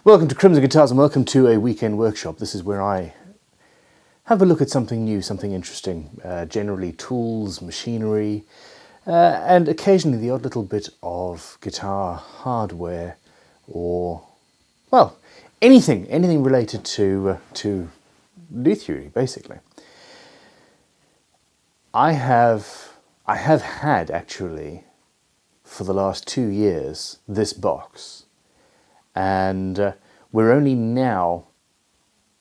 Welcome to Crimson Guitars and welcome to a weekend workshop. This is where I have a look at something new, something interesting, generally tools, machinery, and occasionally the odd little bit of guitar hardware or, well, anything related to lute theory, basically. I have had, actually, for the last 2 years, this box. And we're only now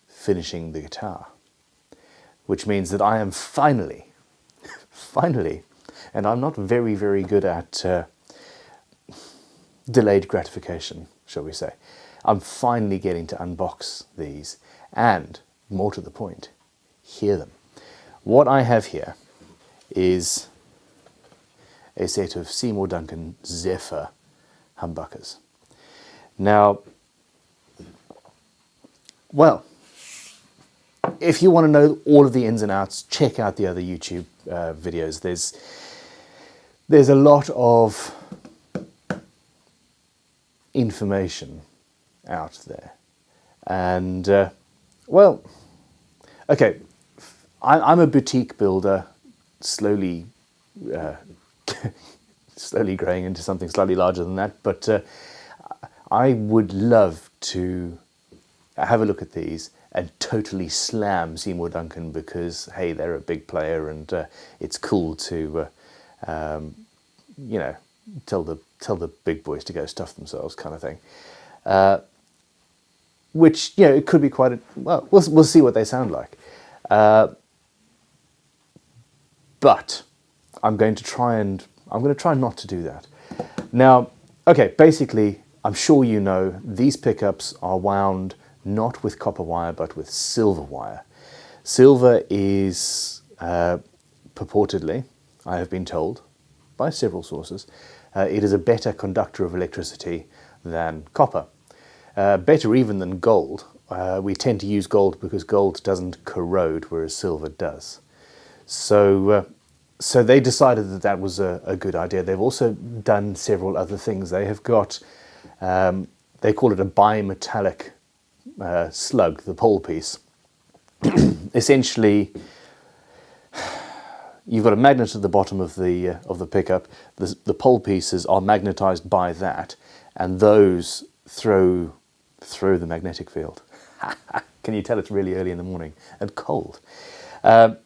finishing the guitar, which means that I am finally, and I'm not very good at delayed gratification, shall we say. I'm finally getting to unbox these and, more to the point, hear them. What I have here is a set of Seymour Duncan Zephyr Humbuckers. Now, well, if you want to know all of the ins and outs, check out the other YouTube videos. There's a lot of information out there. And, well, okay, I'm a boutique builder, slowly growing into something slightly larger than that, but I would love to have a look at these and totally slam Seymour Duncan because, hey, they're a big player and it's cool to, you know, tell the big boys to go stuff themselves, kind of thing. Which, you know, it could be quite a, well, we'll see what they sound like. But I'm going to try not to do that. Now, okay, basically, I'm sure you know these pickups are wound not with copper wire but with silver wire. Silver is purportedly, I have been told by several sources, it is a better conductor of electricity than copper. Better even than gold. We tend to use gold because gold doesn't corrode, whereas silver does. So they decided that that was a good idea. They've also done several other things. They have got, they call it a bimetallic slug, the pole piece. Essentially, you've got a magnet at the bottom of the pickup. The pole pieces are magnetized by that, and those throw the magnetic field. Can you tell it's really early in the morning and cold? The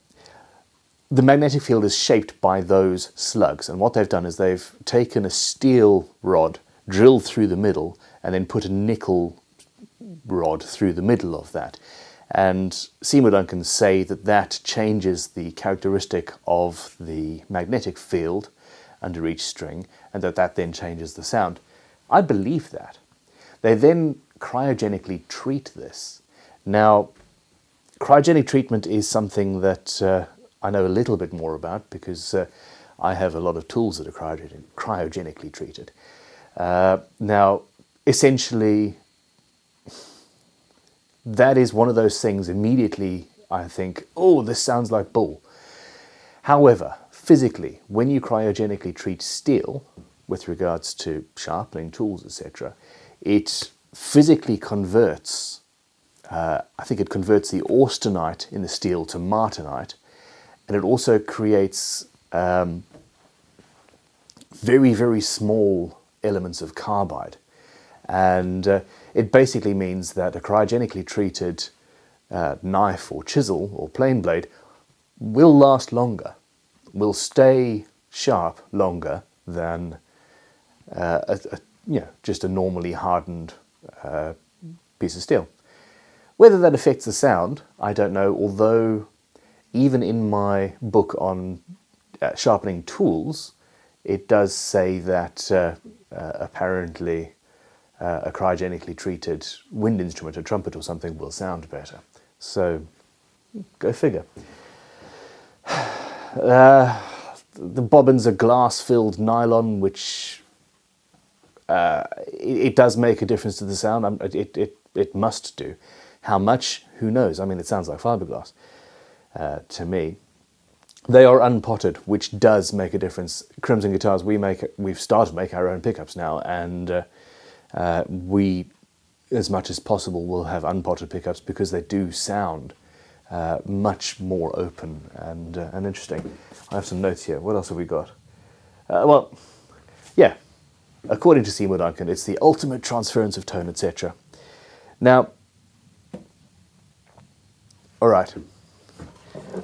magnetic field is shaped by those slugs, and what they've done is they've taken a steel rod, drilled through the middle, and then put a nickel rod through the middle of that. And Seymour Duncan say that that changes the characteristic of the magnetic field under each string, and that then changes the sound. I believe that. They then cryogenically treat this. Now, cryogenic treatment is something that I know a little bit more about because I have a lot of tools that are cryogenically treated. Now, essentially, that is one of those things immediately I think, oh, this sounds like bull. However, physically, when you cryogenically treat steel, with regards to sharpening tools, etc., it physically converts, I think it converts the austenite in the steel to martenite, and it also creates very small elements of carbide. And it basically means that a cryogenically treated knife or chisel or plane blade will last longer, will stay sharp longer than you know, just a normally hardened piece of steel. Whether that affects the sound, I don't know, although even in my book on sharpening tools, it does say that apparently a cryogenically treated wind instrument, a trumpet or something, will sound better. So, go figure. The bobbins are glass-filled nylon, which it does make a difference to the sound. It must do. How much? Who knows? I mean, it sounds like fiberglass to me. They are unpotted, which does make a difference. Crimson Guitars, we've started to make our own pickups now, and we as much as possible, will have unpotted pickups because they do sound much more open and interesting. I have some notes here. What else have we got? Well, yeah, according to Seymour Duncan, it's the ultimate transference of tone, etc. Now, all right,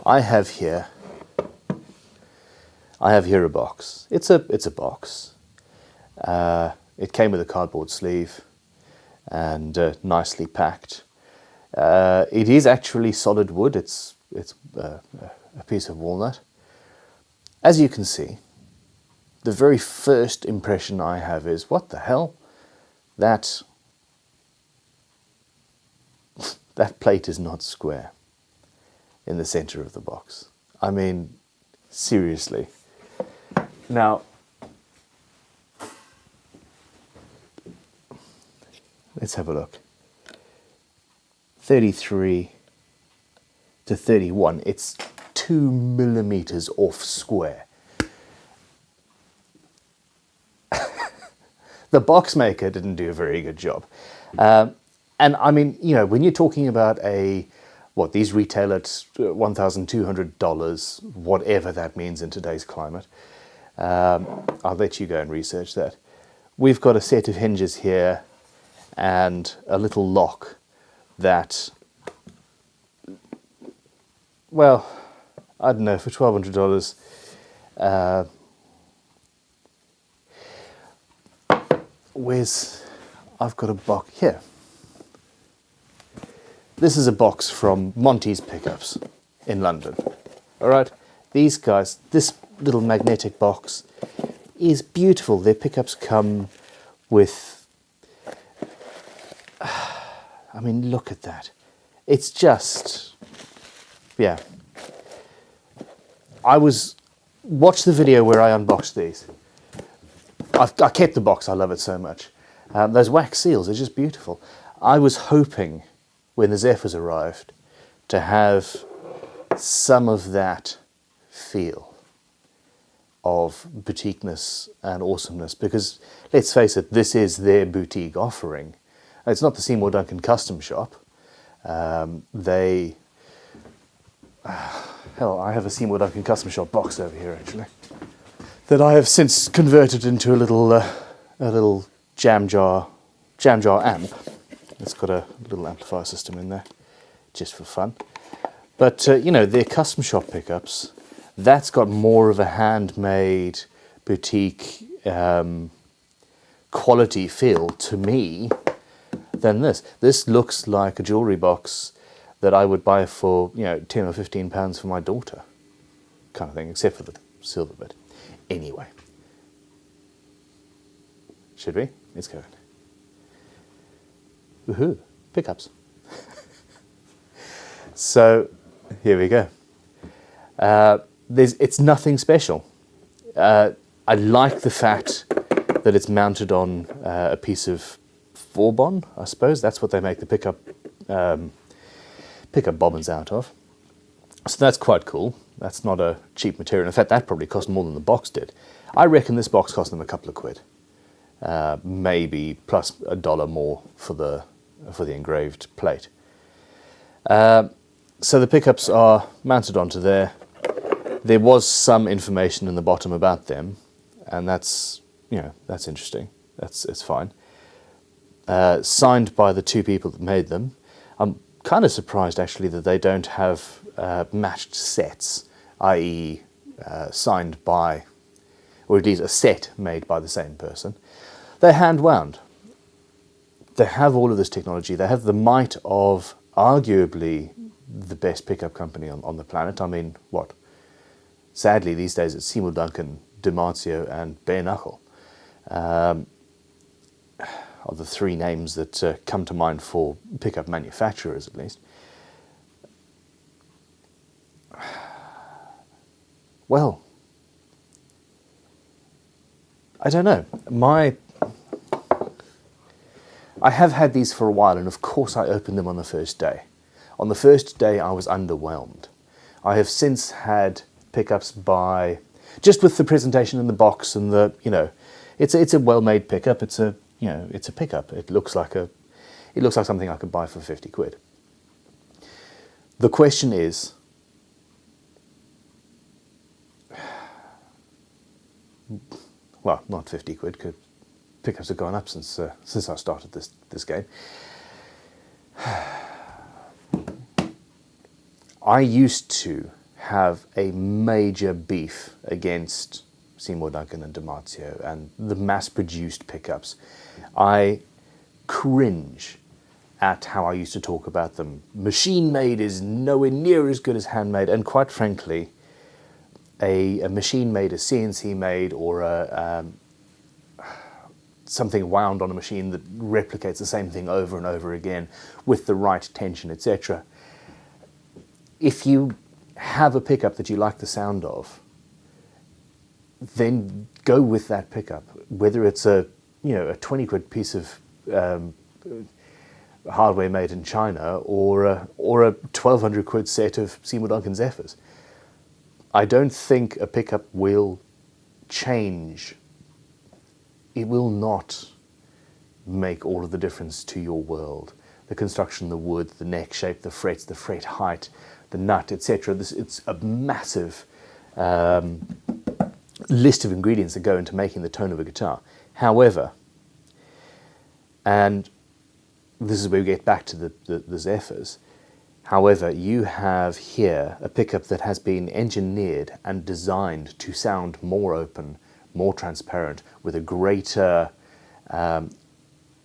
I have here a box. It's a box. It came with a cardboard sleeve and nicely packed. It is actually solid wood. It's a piece of walnut. As you can see, the very first impression I have is, what the hell? That plate is not square in the center of the box. I mean, seriously. Now, let's have a look. 33 to 31, it's 2 millimeters off square. The box maker didn't do a very good job. And I mean, you know, when you're talking about these retail at $1,200, whatever that means in today's climate, I'll let you go and research that. We've got a set of hinges here and a little lock that, well, I don't know, for $1,200, I've got a box here. This is a box from Monty's Pickups in London. All right, these guys, this little magnetic box is beautiful. Their pickups come with, I mean, look at that. It's just, yeah. Watch the video where I unboxed these. I kept the box, I love it so much. Those wax seals are just beautiful. I was hoping when the Zephyrs arrived to have some of that feel of boutiqueness and awesomeness, because let's face it, this is their boutique offering. It's not the Seymour Duncan custom shop. Hell, I have a Seymour Duncan custom shop box over here actually, that I have since converted into a little jam jar amp. It's got a little amplifier system in there, just for fun. But you know, their custom shop pickups, that's got more of a handmade boutique quality feel to me than this. This looks like a jewellery box that I would buy for, you know, 10 or 15 pounds for my daughter, kind of thing, except for the silver bit. Anyway, should we? Let's go. Woohoo! Pickups. So here we go. It's nothing special. I like the fact that it's mounted on a piece of Vauban, I suppose. That's what they make the pickup bobbins out of. So that's quite cool. That's not a cheap material. In fact, that probably cost more than the box did. I reckon this box cost them a couple of quid. Maybe plus $1 more for the engraved plate. So the pickups are mounted onto there. There was some information in the bottom about them, and that's, you know, that's interesting. It's fine. Signed by the two people that made them. I'm kind of surprised actually that they don't have matched sets, i.e. Signed by, or at least a set made by the same person. They're hand wound. They have all of this technology. They have the might of arguably the best pickup company on the planet. I mean, what? Sadly, these days it's Seymour Duncan, DiMarzio, and Bare Knuckle are the three names that come to mind for pickup manufacturers, at least. Well, I don't know. I have had these for a while, and of course I opened them on the first day. On the first day I was underwhelmed. I have since had pickups by, just with the presentation in the box and the, you know, it's a well-made pickup. It's a pickup. It looks like It looks like something I could buy for 50 quid. The question is, well, not 50 quid, because pickups have gone up since I started this game. I used to have a major beef against Seymour Duncan and Damasio and the mass-produced pickups. I cringe at how I used to talk about them. Machine-made is nowhere near as good as handmade, and quite frankly, a machine-made, a CNC-made, or something wound on a machine that replicates the same thing over and over again with the right tension, etc. If you have a pickup that you like the sound of, then go with that pickup. Whether it's a 20 quid piece of hardware made in China or a 1200 quid set of Seymour Duncan Zephyrs. I don't think a pickup will change. It will not make all of the difference to your world. The construction, the wood, the neck shape, the frets, the fret height, the nut, etc. It's a massive list of ingredients that go into making the tone of a guitar. However, and this is where we get back to the Zephyrs, however, you have here a pickup that has been engineered and designed to sound more open, more transparent, with a greater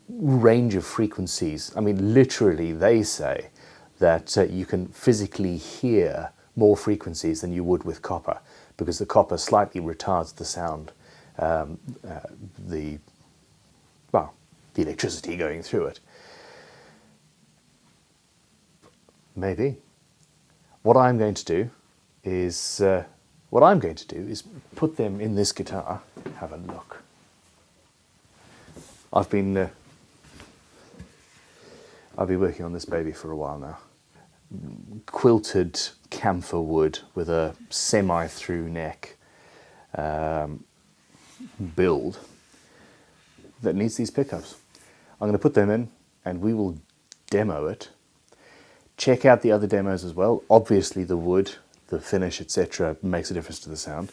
range of frequencies. I mean, literally, they say that you can physically hear more frequencies than you would with copper, because the copper slightly retards the sound, the electricity going through it. Maybe. What I'm going to do is put them in this guitar. Have a look. I've been working on this baby for a while now. Quilted camphor wood with a semi-through neck build that needs these pickups. I'm going to put them in and we will demo it. Check out the other demos as well. Obviously the wood, the finish, etc. makes a difference to the sound.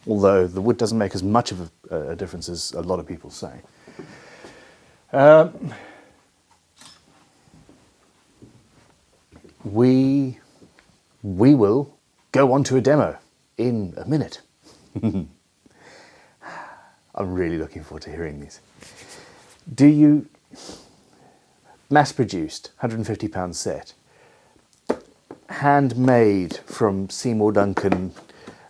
Although the wood doesn't make as much of a difference as a lot of people say. We will go on to a demo in a minute. I'm really looking forward to hearing these. Do you... Mass-produced, £150 set. Handmade from Seymour Duncan,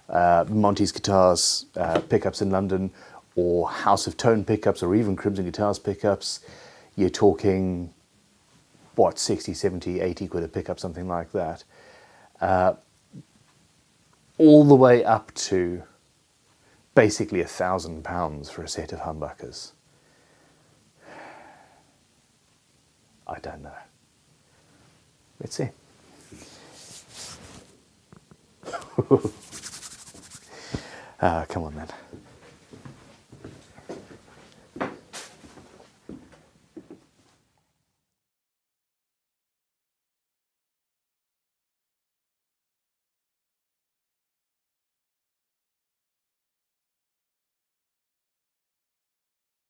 Monty's Guitars pickups in London, or House of Tone pickups, or even Crimson Guitars pickups. You're talking, what, 60, 70, 80 quid a pickup, something like that. All the way up to basically £1,000 for a set of humbuckers. I don't know. Let's see. Come on then.